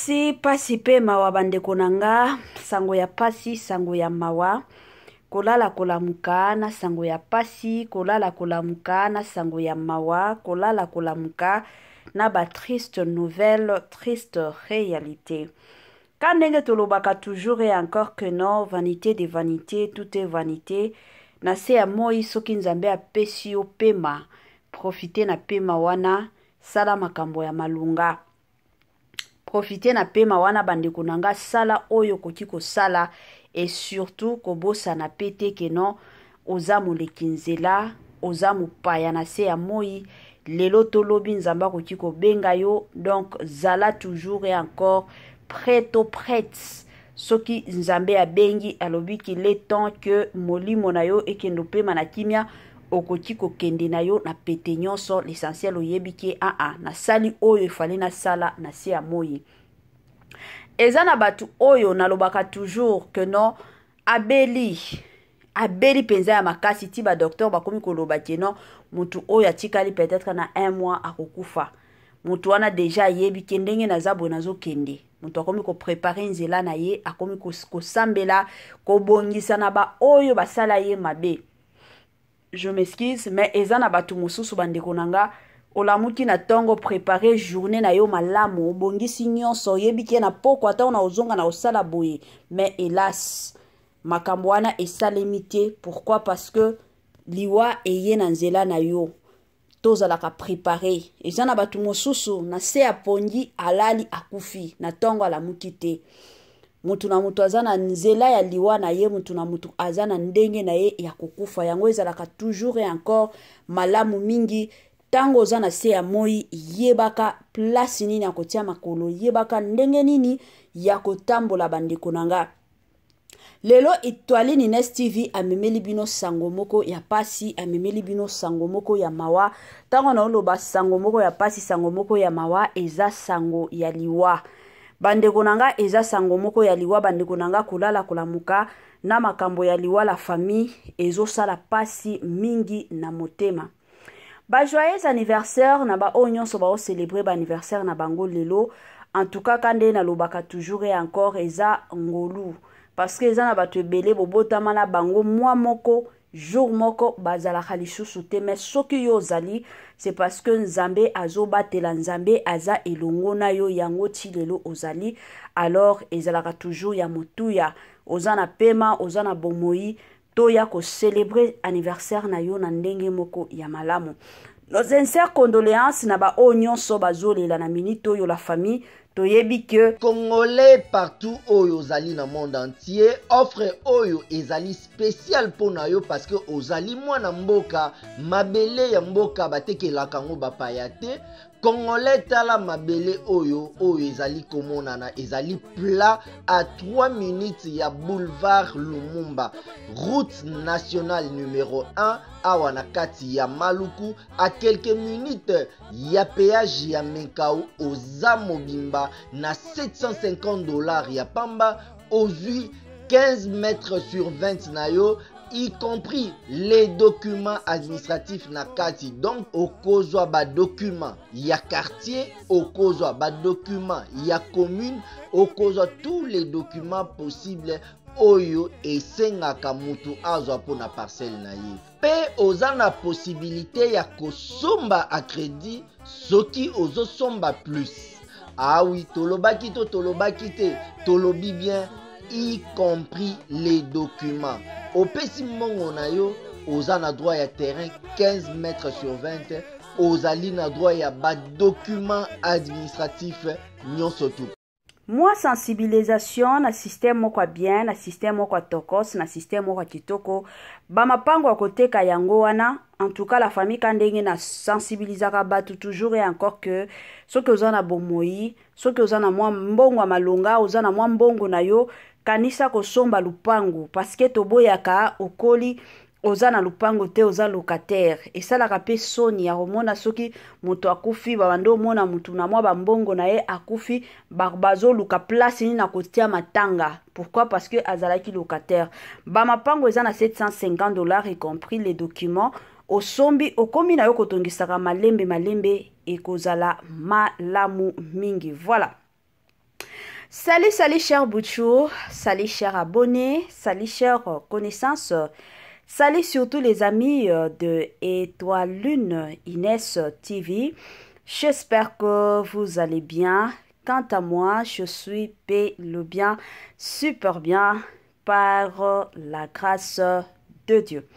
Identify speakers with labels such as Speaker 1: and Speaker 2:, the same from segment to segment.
Speaker 1: Pasi pe mawa bandeko nanga, sango ya pasi, sango ya mawa. Kolala kolamuka na sango ya pasi, kolala kolamuka na sango ya mawa, kolala kolamuka na ba triste nouvelle, triste réalité. Quand nenge tolobaka toujours et encore que non, vanité de vanité, tout est vanité. Na se ya moi soki nzambe apesi yo pema, profiter na pema wana, sala makambo ya malunga. Profiter na pema wana bandeko nanga, sala oyo koki kosala, et surtout kobosa na pete ke non, oza moleki nzela, oza mopaya na se ya moi, lelo tolobi nzamba koki kobenga yo, donc zala toujours et encore prête au prête. Soki nzambe abengi alobi qu'il est temps que molimo na yo ekendo pema na kimia, okoki kokende na yo na pete nyonso, l'essentiel oyebi ke na sali oyo fali na sala na se ya moi. Eza na batu oyo nalobaka toujours que non, abeli penza ya makasi ti ba docteur bakomi koloba ke non, mutu oyo atikali peut-être na 1 mois akokufa. Mutu wana deja yebi ke ndenge na zabo nazo kende. Mutu akomi ko préparer nzela na ye, akomi ko sambela, ko bongisa na ba oyo basala ye mabe. Je m'excuse, mais eza na batu mususu bandeko nanga, olamuki na tongo préparer journée na yo malamu, bongisi nyonso, yebi ke na poko ata ona ozonga na osala boye. Mais hélas, makambo wana esalemi te. Pourquoi? Parce que liwa eye na nzela na yo. Tozalaka préparer. Eza na batu mosusu na se apongi alali akufi na tongo alamuki te. Mutu na mutu azana nzela ya liwa na ye, mutu na mutu azana ndenge na ye ya kukufa. Yango ezalaka toujours et encore malamu mingi. Tango ozana se ya moi, yebaka place nini ya kotia makolo, yebaka ndenge nini ya kotambola bandeko nanga. Lelo Etoile Nines TV amemeli bino sango moko ya pasi, amemeli bino sango moko ya mawa. Tango na oloba sango moko ya pasi, sango moko ya mawa, eza sango ya liwa. Bandeko nanga eza sango moko ya liwa, bandeko nanga kulala kulamuka na makambo ya liwa, la famille ezo sala pasi mingi na motema. Ba joyeux anniversaire na ba onyon so ba o célébrer ba anniversaire na bango lelo. En tout cas kande na lobaka toujours et encore eza ngolu. Parce que eza na batu ebele bobotama na bango mwa moko, jour moko bazala khalisusu te. Mais soki yo zali, c'est parce que nzambe azo batela, nzambe aza elongo na yo yango ti lelo ozali. Alors ezalaka toujours ya motuya, ozana pema, ozana bomoi, to ya ko célébrer anniversaire na yo na ndenge moko ya malamu. Nos sincères condoléances na ba onyon so bazolela na minito yo la famille. Toyebi que
Speaker 2: Congolais partout oyo ozali na monde entier, offre oyo ezali spécial pour na yo parce que ozali mwana mboka, mabele ya mboka batekelaka ngo bapaya te. Congolais tala mabele oyo ezali komonana, ezali plat à 3 minutes ya boulevard Lumumba, route nationale numéro 1 awa na kati ya Maluku, à quelques minutes ya péage ya Menkau oza mobimba na $750 ya pamba, ozui 15 mètres sur 20 na yo, y compris les documents administratifs na kati. Donc okozwa ba documents ya quartier, okozwa ba documents ya commune, okozwa tous les documents possibles oyo esengaka mutu azwa pona parcelle na ye. Pe oza na possibilité ya kosomba a crédit soki ozo somba plus. Ah oui, tolobaki to tolobaki te, tolobi bien, y compris les documents. Opesi mbongo na yo, oza na droit ya terrain 15 mètres sur 20, ozali na droit ya ba documents administratifs nyonso tu.
Speaker 1: Moi sensibilisation na système moko bien, na système moko tokos, na système moko kitoko, ba mapango a koteka yango wana. En tout cas la famille kandenge na sensibilisaka batu toujours et encore que soki ozana bomoi, soki ozana mwa mbongo ya malonga, ozana mwa mbongo na yo, kanisa kosomba lupango parce que toboyaka okoli ozana lupango te, oza locataire. Et ça la rapé soni ya romona soki moto akufi babando mona mutu na mwa bambongo na ye akufi barbazo luka place ni na kotia matanga. Pourquoi? Parce que azalaki locataire. Ba mapango eza na $750 y compris les documents. Osombi okomi na yo kotongisaka malembe et kozala malamu mingi. Voilà. Salut, salut chers Bouchou, salut chers abonnés, salut chers connaissances, salut surtout les amis de Étoile Lune Inès TV. J'espère que vous allez bien. Quant à moi, je suis le bien, super bien, par la grâce de Dieu.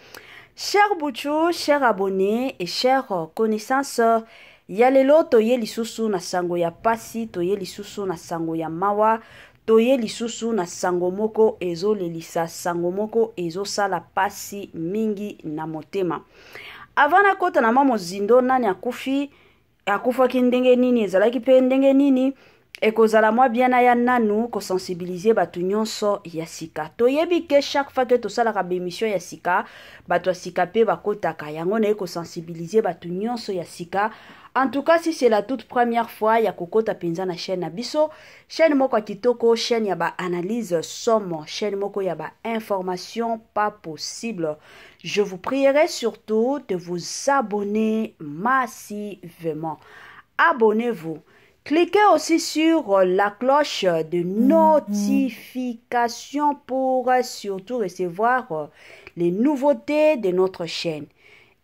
Speaker 1: Chers Bouchou, chers abonnés et chers connaissances, ya lelo toye lisusu na sango ya pasi, toye lisusu na sango ya mawa, toye lisusu na sango moko ezo lelisa, sango moko ezo sala pasi mingi na motema. Avana kota na mamo zindo nani akufa ki ndenge nini, ezalaki pe ndenge nini, ekozala mwa biana ya nanu ko sensibiliser batu nyonso ya sika. Toyebi ke chaque fois que tosalaka bémission ya sika, batu ya sika pe bakotaka, yango na ko sensibiliser batu nyonso ya sika. En tout cas, si c'est la toute première fois, ya kokota penza na chaîne na biso, chaîne moko kitoko, chaîne ya ba analyse somme, chaîne moko ya ba information pas possible. Je vous prierai surtout de vous abonner massivement. Abonnez-vous. Cliquez aussi sur la cloche de notification pour surtout recevoir les nouveautés de notre chaîne.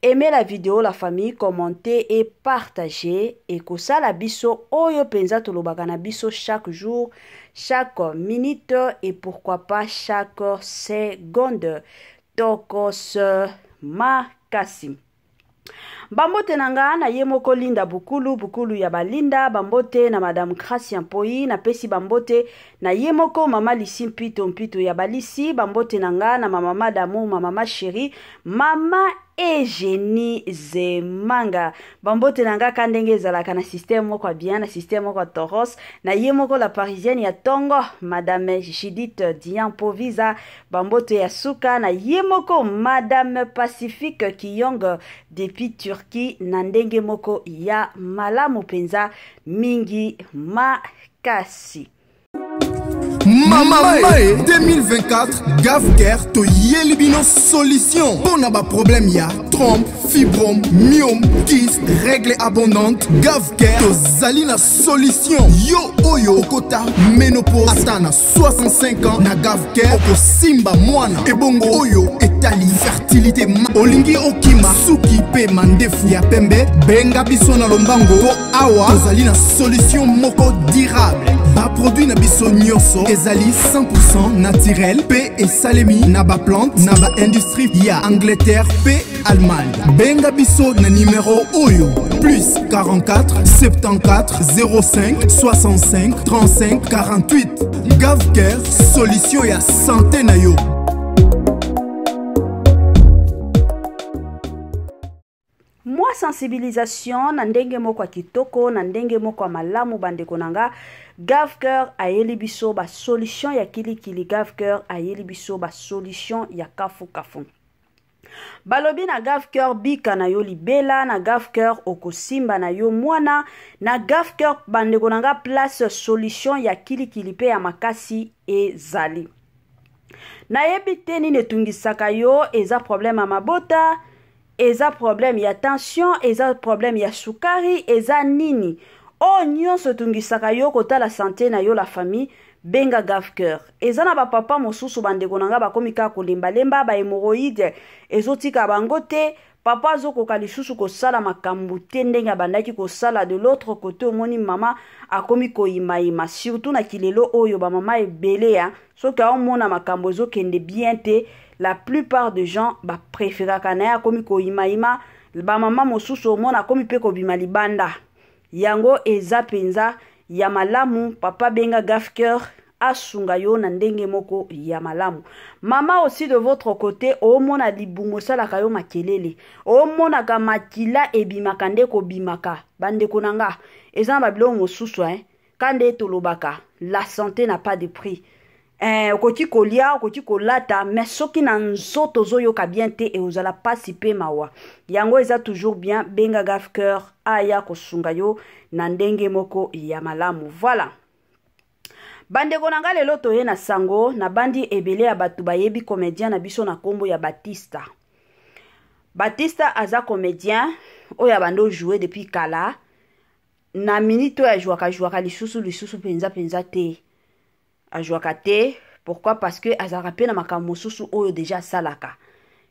Speaker 1: Aimez la vidéo, la famille, commentez et partagez. Et que ça la biso oyo penza tolobaka na biso chaque jour, chaque minute et pourquoi pas chaque seconde. Tokos makasi. Bambote nanga na ye moko linda bukulu ya balinda, bambote na madame Gracia Mpoi, na pesi bambote na ye moko mama Lisi mpito ya balisi, bambote nanga na mama Damu, mama chérie, mama Eugénie Zemanga, bambote nanga kandenge ezalaka na système moko bien, na système moko Toros, na ye moko la parisienne ya Tongo, madame Judith Diampoviza, bambote ya Suka, na ye moko madame Pacifique Kiyong depuis Turquie, na ndenge moko ya malamu penza mingi makasi.
Speaker 3: Mama 2024 Gavker to Yelibino solution. Pour n'a pas problème ya trompe, fibrome, myome, kyste, règle abondante. Gavker to Zalina solution. Yo oyo kota ménopause atana 65 ans na Gavker oko simba mwana. Ebongo oyo etali fertilité olingi okima suki pe mandefu ya pembe benga biso na lombango po awa to Zalina solution moko durable. Ba produit na biso nyonso ezali 100% naturel pe et salemi na ba plante na ba industrie ya Angleterre pe Allemagne. Benga biso na numéro oyo plus 44 74 05 65 35 48. Gavker solution ya santé na yo.
Speaker 1: Moi sensibilisation na ndenge moko kitoko, na ndenge moko malamu bandeko nanga. Gavker ayeli biso ba solution ya kili Gavker ayeli biso ba solution ya kafu. Balobi na Gavker bika na yo libela, na Gavker okosimba na yo mwana, na Gavker bandeko nanga place solution ya kili pe ya makasi ezali. Na yebi teni netungisaka yo eza problème ya mabota, eza problème ya tension, eza problème ya sukari, eza nini. O nyonso tungisaka yo kota la santé na yo la famille, benga Gavker. Eza na ba papa mosusu bandeko nanga bakomika kolemba ba hémorroïde ezotika bango te, papa azokoka lisusu kosala makambo te ndenge bandaki kosala de l'autre côté omoni mama akomi koyimayima, surtout na kilelo oyo ba mama ebele ya soki aomona makambo ezokende bien te, la plupart des gens ba préféraka na ya akomi koyimayima, ba mama mosusu omona akomi pe kobima libanda. Yango eza penza ya malamu, papa benga Gavker asunga yo na ndenge moko ya malamu. Mama aussi de votre côté, omona libungo salaka yo makelele, omona ka makila ebimaka ndeko bimaka, bandeko nanga eza babilo mosusu kande tolobaka, la santé n'a pas de prix. Okoti kolia, okoti kolata, mais soki na nzoto zo yoka bien te e ozala pasi pe mawa. Yango eza toujours bien, benga Gavker aya kosunga yo na ndenge moko ya malamu. Voilà. Bandeko nanga lelo toye na sango, na bandi ebele ya batu bayebi comédien na biso na kombo ya Batista. Batista aza comédien, oya bando jouer depuis kala. Na minute ya jouaka lisusu penza te. azwaka te. Pourquoi? Parce que azalaka pe na makambo mosusu oyo déjà salaka.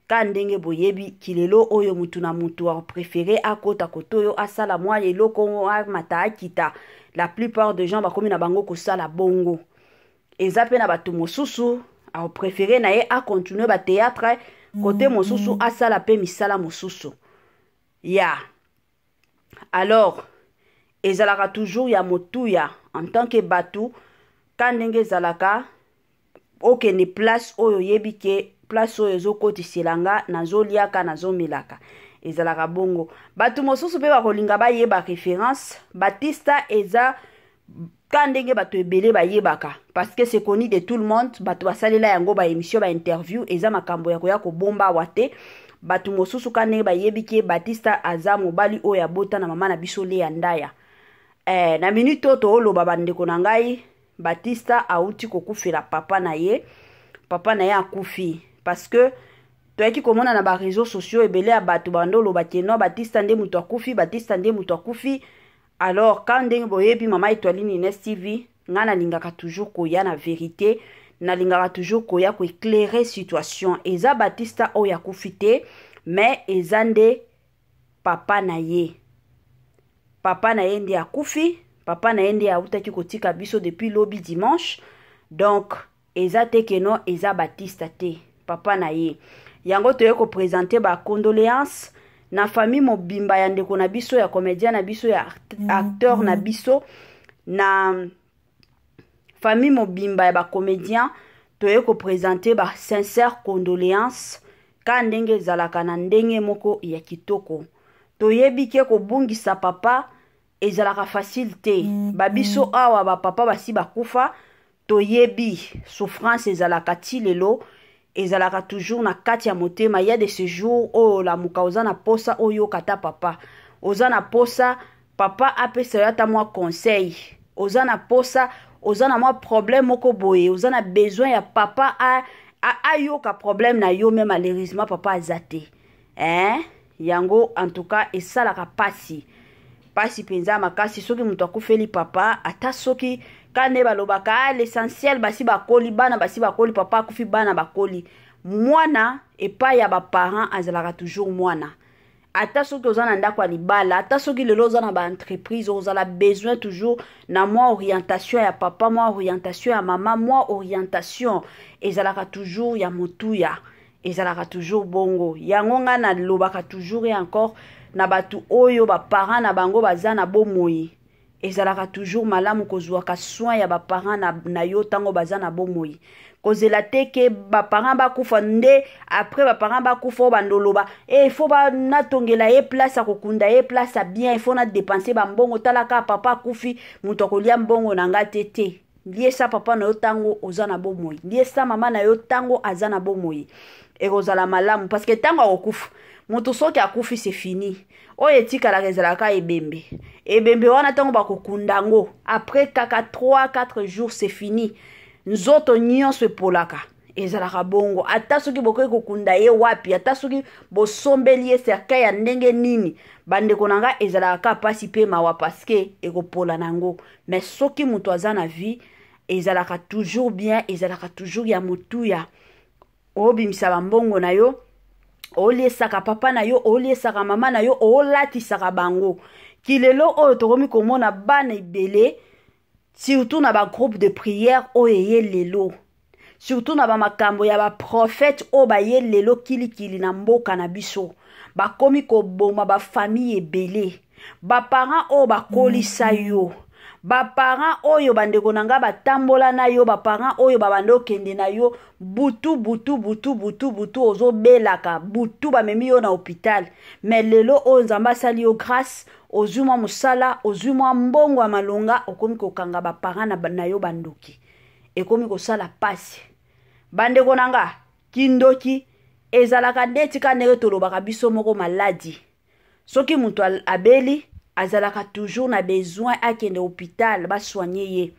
Speaker 1: Ka ndenge boyebi kilelo oyo mutu na mutu a préféré akota kotoyo asala mwa eloko mata akita. La plupart des gens bakomi na bango kosala bongo. Eza pe na batu mosusu a préféré na ye a continuer ba théâtre côté mosusu asala pe misala mosusu. Ya. Alors, ezalaka toujours ya motuya en tant que batu ka ndenge zalaka okende place oyo yebi ke place oyo ezokotiselanga nazoliaka nazomelaka ezalaka bongo. Batu mosusu pe bakolinga bayeba référence Batista eza ka ndenge batu ebele bayebaka parce que c'est connu de tout le monde. Batu basalela yango ba émission ba interview eza makambo ya koya kobomba wate. Batu mosusu ka ndenge bayebi ke Batista aza mobali oyo abota na mama na biso Lea Ndaya. Na minute oto oloba bandeko na ngai Batista auti kokufela papa na ye akufi parce que toyaki komona na ba réseaux sociaux ebele ya batu bandolo bakeno Batista nde mutu akufi. Alors quand ndenge boyebi mama Etoiline Ines TV ngana lingaka toujours koya na vérité na lingaka toujours koya ko éclairer situation eza Batista oyo akufi te mais eza nde papa na ye nde akufi. Papa na yende ya utaki kotika biso depuis lobby dimanche. Donc, eza te keno, eza Batista te. Papa na ye. Yango toye ko présenter ba condoléances na famille mobimba ya ndeko na biso ya comédien na biso ya acteur na biso na famille mobimba ya ba comédien toye ko présenter ba sincère condoléances ka ndenge zalaka na ndenge moko ya kitoko. Toyebi ke ko bungisa papa ezalaka facile te. Babiso awa ba papa basi bakufa toyebi souffrance ezalaka ti lelo ezalaka toujours na kati ya motema. Il y a de ces jours oh la muka ozana posa oyo kata papa ozana posa papa apesa yo ata mwa conseil ozana posa ozana mwa problème moko boye ozana besoin ya papa ayoka problème na yo même malheureusement papa azate yango en tout cas esalaka pasi penza makasi soki mutu akufeli papa ata soki kane balobaka l'essentiel basi bakoli bana basi bakoli papa akufi bana bakoli mwana epai ya ba parents azalaka toujours mwana ata soki ozana ndako ya libala ata soki lelo ozana ba entreprise ozala besoin toujours na mwa orientation ya papa mwa orientation ya mama mwa orientation ezalaka toujours ya motuya ezalaka toujours bongo yango nga na lobaka toujours et encore na batu oyo ba parents na bango bazana bomoi ezalaka toujours malamu kozwaka soin ya ba parents na yo tango bazana bomoi kozela teke ba parents bakufa nde après ba parents bakufa bandoloba il faut ba natongela ye place akokunda ye place bien il faut na dépenser ba mbongo talaka papa kufi muto kolia mbongo na ngate te lié ça papa na yo tango ozana bomoi lié ça mama na yo tango azana bomoi ekozala malamu parce que tango akokufa mutu soki akufi c'est fini oyo etikala ezalaka ebembe wana tango bakokundango après kaka 3-4 jours c'est fini nzoto nyonso epolaka ezalaka bongo ata soki bokoki kokunda ye wapi ata soki bosombeli ye cercueil ya ndenge nini bandeko nanga ezalaka pasi pe mawa parce que ekopola nango mais soki mutu aza na vie ezalaka toujours bien ezalaka toujours ya motuya obimisa bambongo na yo oliesaka papa na yo oliesaka mama na yo olatisaka bango kilelo oyo tokomi komona bana ibele surtout na ba groupe de prière oyo ye lelo surtout na ba makambo ya ba prophète oyo ba ye lelo kilikili na mboka na biso bakomi koboma ba famille ebele ba parents oyo bakolisa yo ba parents oyo bandeko nanga batambola na yo ba parents oyo babando kende na yo butu ozo belaka butu bamemi yo na hôpital mais lelo oyo nzamba sali yo grâce ozuma musala ozuma mbongo ya malonga okomi kokanga ba parents na yo bandoki ekomi kosala pasi bandeko nanga kindoki ezalaka ndeti kanere tolobaka biso moko maladi soki mutu abeli azalaka toujours na besoin akende hôpital ba soigner ye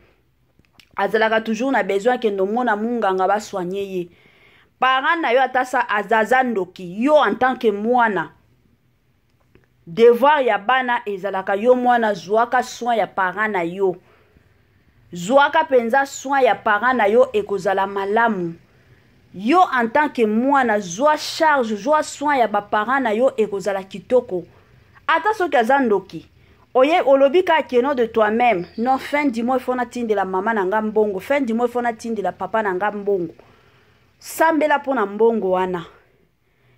Speaker 1: azalaka toujours na besoin akende mona munganga ba soigner ye parent na yo atasa azazandoki yo en tant que mwana devoir ya bana ezalaka yo mwana zwaka soin ya parent na yo zwaka penza soin ya parent na yo ekozala malamu. Yo en tant que mwana zwa charge zwa soin ya ba parent na yo ekozala kitoko. Ata soki aza ndoki oye olobi ka keno de toi-même. Non, fin du mois il faut na tinde la maman na nga mbongo, fin du mois il faut na tinde la papa na nga mbongo. Sambela pona mbongo wana.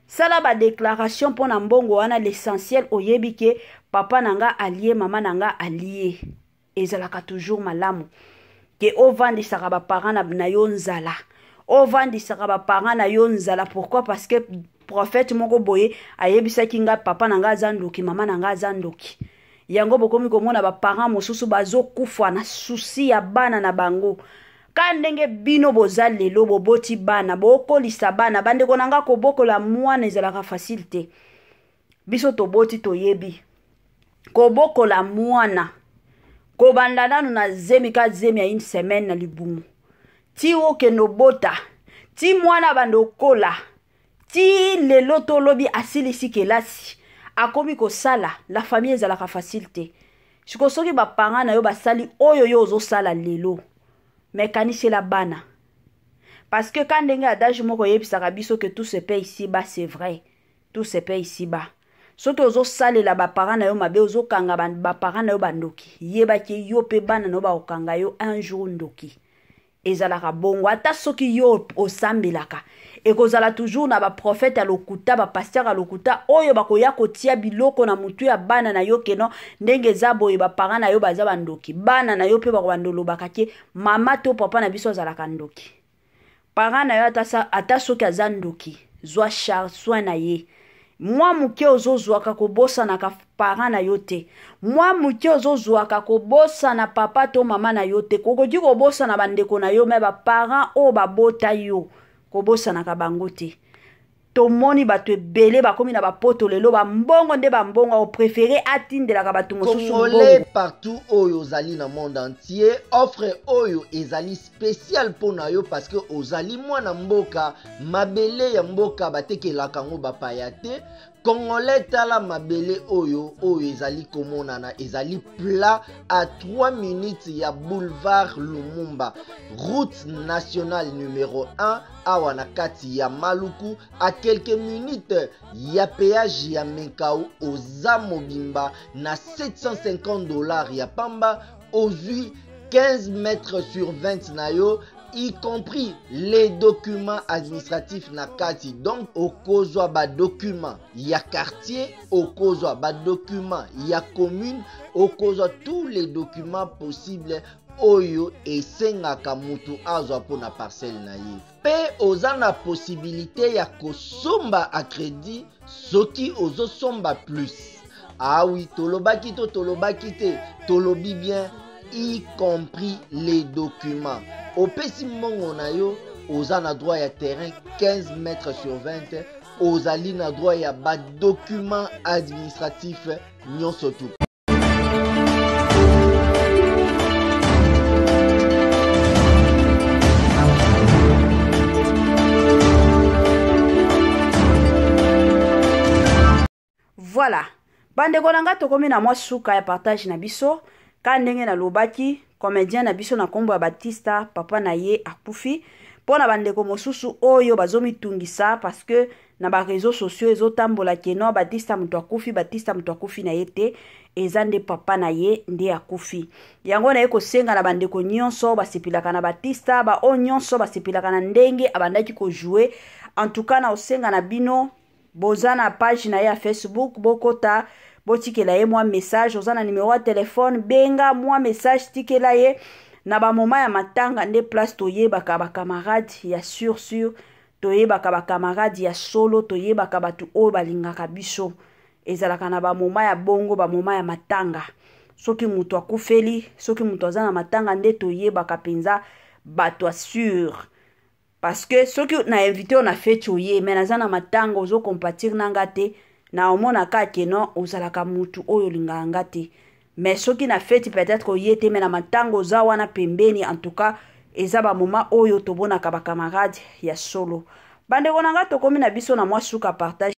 Speaker 1: Sala ba déclaration pona mbongo wana, l'essentiel oyebi ke papa na nga allié, maman na nga allié. Ezalaka toujours malamu. Ke ovandisaka ba parents na yo nzala. Ovandisaka ba parents na yo nzala. Pourquoi? Parce que prophète moko boye ayebisaki nga papa na nga azandoki, mama na nga azandoki. Yango bokomi komona ba parents mosusu bazo kufa na souci ya bana na bango. Kandenge bino boza lelo boboti bana bokolisa bana bandeko nanga kobokola mwana ezalaka facilité. Biso toboti toyebi kobokola mwana kobanda nanu na zemi ka zemi ya une semaine na libumu ti oke no bota ti mwana bandokola ti lelo tolobi asilisi kelasi akomi kosala la famille ezalaka facilité. Sikosoki ba parents na yo basali oyo yo ozosala lelo mécanicien la bana. Parce que quand ndenge adage moko yebisaka biso que tout se paye ici-bas, c'est vrai. Tout se paye ici-bas. Soki ozo sale la ba parents na yo mabe ozo kanga ba parents na yo bandoki. Yeba ki yo pe bana no ba okanga yo un jour ndoki. Ezalaka bongo ata soki yo osambelaka. Ekozala toujours na ba prophète alokuta ba pasteur alokuta oyo bakoya kotia biloko na mutu ya bana na yo keno ndenge zabo e ba parents na yo baza bandoki. Bana na yo pe bako bandolo bakake mama to papa na biso zalaka ndoki. Parents na yo ata soki azandoki. Zwa charge soin na ye. Mwa muke ozozwaka kobosa na ka parents na yo te. Mwa muke ozozwaka kobosa na papa to mama na yo te. Kokoki kobosa na bandeko na yo me ba parents o babota yo. Kobosa na kabango te. Tomoni bato ebele bakomi na bapoto lelo ba mbongo nde ba mbongo o préféré atindela ka bato mosusu
Speaker 2: Congolais partout oyo ozali na monde entier, offre oyo ezali spécial pona yo parce que ozali mwana mboka mabele ya mboka batekelaka ngo bapaya te. Congolais tala mabele oyo ezali komonana ezali plat à 3 minutes ya boulevard Lumumba, route nationale numéro 1 awa na kati ya Maluku, à quelques minutes ya péage ya Menkau oza mobimba na $750 ya pamba ozui 15 mètres sur 20 na yo, y compris les documents administratifs na kati. Donc okozwa ba documents ya quartier, okozwa ba documents ya commune, okozwa tous les documents possibles oyo esengaka mutu azwa pona parcelle na ye. Pe oza na possibilité ya kosomba a crédit soki ozosomba plus. Ah oui, tolobaki to tolobaki te, tolobi bien, y compris les documents. Opesi mbongo na yo, oza na droit ya terrain 15 mètres sur 20, ozali na droit ya ba documents administratifs nyonso tu.
Speaker 1: Voilà. Bandeko nanga tokomi na mwa suka ya partage na biso. Ka ndenge na lobaki, comédien na biso na kombo ya Batista, papa na ye akufi. Pona bandeko mosusu oyo bazomi tungisa parce que na ba réseaux sociaux ezotambola keno Batista mutu akufi na yete ezande papa na ye nde akufi. Yango na ye kosenga na bandeko nyonso basepilaka na Batista, ba o nyonso basepilaka na ndenge abandaki ko jouer. En tout cas na osenga na bino boza na page na ya Facebook bokota botikela ye mwa message, oza na numéro ya téléphone benga mwa message tikela ye na ba moma ya matanga nde place toyebaka ba camarade ya sur toyebaka ba camarade ya solo, toyebaka batu oyo balingaka biso ezalaka na ba moma ya bongo, ba moma ya matanga. Soki mutu akufeli, soki mutu aza na matanga nde toyebaka penza bato assure. Parce que soki na invité on a fait oye mais naza na matanga ozo compatir nanga te na omona ka keno ozalaka mutu oyo linganga te. Mais soki na fête peut-être oye te mais na matanga oza wana pembeni. En tout cas eza ba moment oyo tobona ka ba camarade ya solo. Bandeko nanga tokomi na biso na mwa suka partage